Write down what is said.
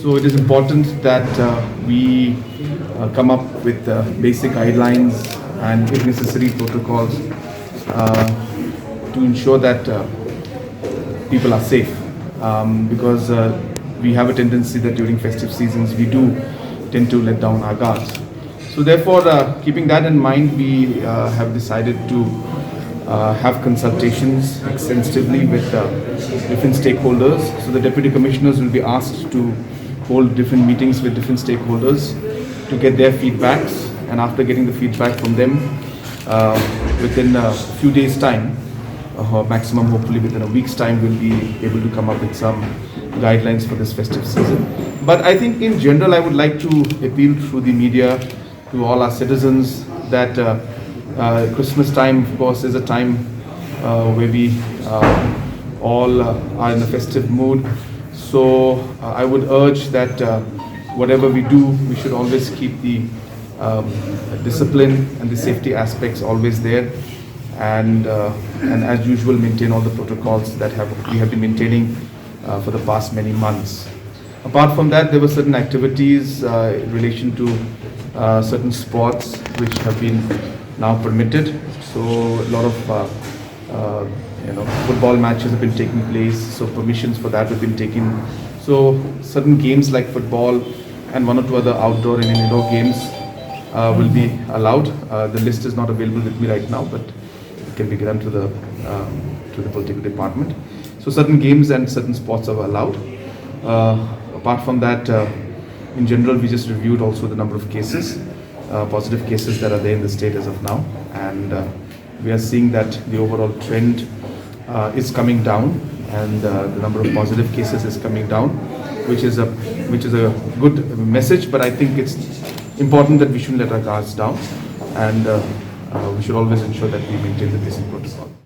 So it is important that we come up with basic guidelines and if necessary protocols to ensure that people are safe because we have a tendency that during festive seasons we do tend to let down our guards. So therefore, keeping that in mind, we have decided to have consultations extensively with different stakeholders. So the deputy commissioners will be asked to hold different meetings with different stakeholders to get their feedbacks, and after getting the feedback from them, within a few days' time, maximum hopefully within a week's time, we'll be able to come up with some guidelines for this festive season. But I think in general, I would like to appeal through the media to all our citizens that Christmas time, of course, is a time where we all are in a festive mood. So I would urge that whatever we do, we should always keep the discipline and the safety aspects always there, and as usual maintain all the protocols that we have been maintaining for the past many months. Apart from that, there were certain activities in relation to certain sports which have been now permitted. So a lot of football matches have been taking place, so permissions for that have been taken. So certain games like football and one or two other outdoor and indoor games will be allowed. The list is not available with me right now, but it can be given to the political department. So certain games and certain sports are allowed. Apart from that, in general, we just reviewed also the number of cases, positive cases that are there in the state as of now, and we are seeing that the overall trend is coming down, and the number of positive cases is coming down, which is a good message. But I think it's important that we shouldn't let our guards down, and we should always ensure that we maintain the basic protocol.